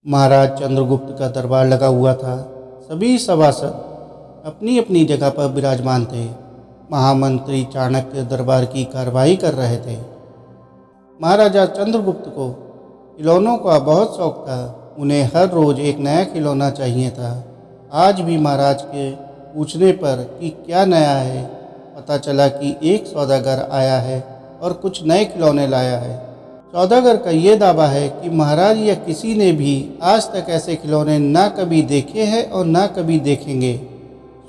महाराज चंद्रगुप्त का दरबार लगा हुआ था। सभी सभासद अपनी अपनी जगह पर विराजमान थे। महामंत्री चाणक्य दरबार की कार्रवाई कर रहे थे। महाराजा चंद्रगुप्त को खिलौनों का बहुत शौक था। उन्हें हर रोज़ एक नया खिलौना चाहिए था। आज भी महाराज के पूछने पर कि क्या नया है, पता चला कि एक सौदागर आया है और कुछ नए खिलौने लाया है। सौदागर का ये दावा है कि महाराज या किसी ने भी आज तक ऐसे खिलौने ना कभी देखे हैं और ना कभी देखेंगे।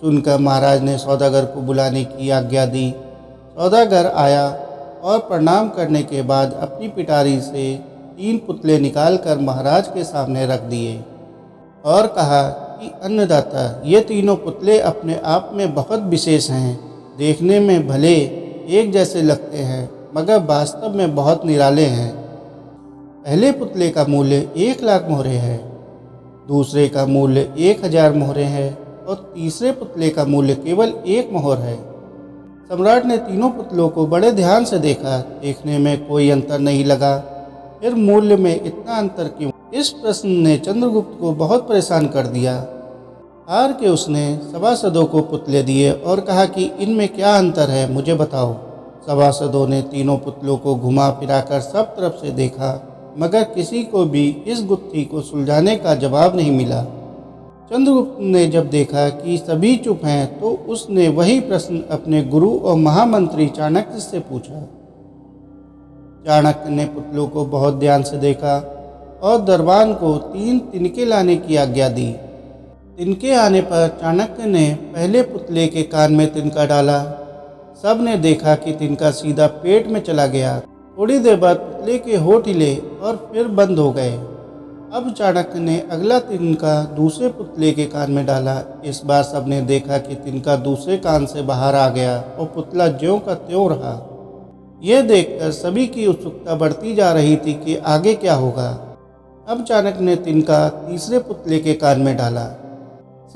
सुनकर महाराज ने सौदागर को बुलाने की आज्ञा दी। सौदागर आया और प्रणाम करने के बाद अपनी पिटारी से 3 पुतले निकालकर महाराज के सामने रख दिए और कहा कि अन्नदाता, ये तीनों पुतले अपने आप में बहुत विशेष हैं। देखने में भले एक जैसे लगते हैं मगर वास्तव में बहुत निराले हैं। पहले पुतले का मूल्य 1 लाख मोहरे है, दूसरे का मूल्य 1000 मोहरे है और तीसरे पुतले का मूल्य केवल 1 मोहर है। सम्राट ने तीनों पुतलों को बड़े ध्यान से देखा। देखने में कोई अंतर नहीं लगा। फिर मूल्य में इतना अंतर क्यों? इस प्रश्न ने चंद्रगुप्त को बहुत परेशान कर दिया। हार के उसने सभासदों को पुतले दिए और कहा कि इनमें क्या अंतर है, मुझे बताओ। सभासदों ने तीनों पुतलों को घुमा फिराकर सब तरफ से देखा मगर किसी को भी इस गुत्थी को सुलझाने का जवाब नहीं मिला। चंद्रगुप्त ने जब देखा कि सभी चुप हैं तो उसने वही प्रश्न अपने गुरु और महामंत्री चाणक्य से पूछा। चाणक्य ने पुतलों को बहुत ध्यान से देखा और दरबान को 3 तिनके लाने की आज्ञा दी। तिनके आने पर चाणक्य ने पहले पुतले के कान में तिनका डाला। सब ने देखा कि तिनका सीधा पेट में चला गया। थोड़ी देर बाद पुतले के होठ हिले और फिर बंद हो गए। अब चाणक्य ने अगला तिनका दूसरे पुतले के कान में डाला। इस बार सब ने देखा कि तिनका दूसरे कान से बाहर आ गया और पुतला ज्यों का त्यों रहा। यह देखकर सभी की उत्सुकता बढ़ती जा रही थी कि आगे क्या होगा। अब चाणक्य ने तिनका तीसरे पुतले के कान में डाला।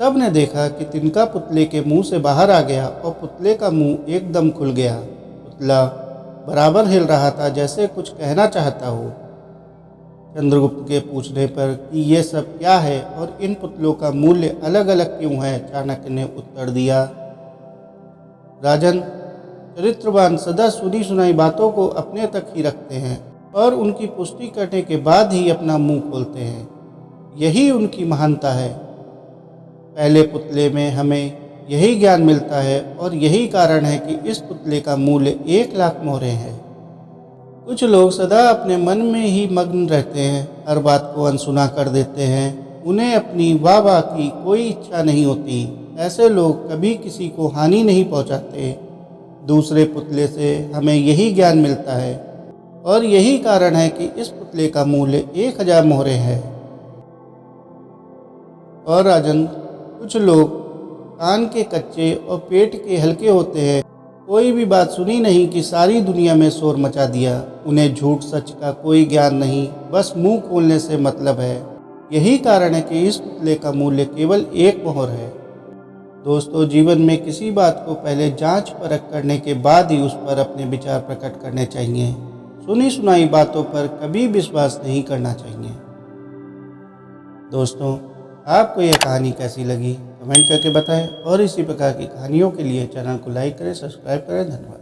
सब ने देखा कि तिनका पुतले के मुंह से बाहर आ गया और पुतले का मुंह एकदम खुल गया। पुतला बराबर हिल रहा था जैसे कुछ कहना चाहता हो। चंद्रगुप्त के पूछने पर कि ये सब क्या है और इन पुतलों का मूल्य अलग अलग क्यों है, चाणक्य ने उत्तर दिया, राजन, चरित्रवान सदा सुनी सुनाई बातों को अपने तक ही रखते हैं और उनकी पुष्टि करने के बाद ही अपना मुंह खोलते हैं। यही उनकी महानता है। पहले पुतले में हमें यही ज्ञान मिलता है और यही कारण है कि इस पुतले का मूल्य 1 लाख मोहरे है। कुछ लोग सदा अपने मन में ही मग्न रहते हैं, हर बात को अनसुना कर देते हैं। उन्हें अपनी वाह की कोई इच्छा नहीं होती। ऐसे लोग कभी किसी को हानि नहीं पहुंचाते। दूसरे पुतले से हमें यही ज्ञान मिलता है और यही कारण है कि इस पुतले का मूल्य 1000 मोहरे है। और राजन, कुछ लोग कान के कच्चे और पेट के हल्के होते हैं। कोई भी बात सुनी नहीं कि सारी दुनिया में शोर मचा दिया। उन्हें झूठ सच का कोई ज्ञान नहीं, बस मुंह खोलने से मतलब है। यही कारण है कि इस पुतले का मूल्य केवल 1 मोहर है। दोस्तों, जीवन में किसी बात को पहले जांच परख करने के बाद ही उस पर अपने विचार प्रकट करने चाहिए। सुनी सुनाई बातों पर कभी विश्वास नहीं करना चाहिए। दोस्तों, आपको यह कहानी कैसी लगी कमेंट करके बताएं और इसी प्रकार की कहानियों के लिए चैनल को लाइक करें, सब्सक्राइब करें। धन्यवाद।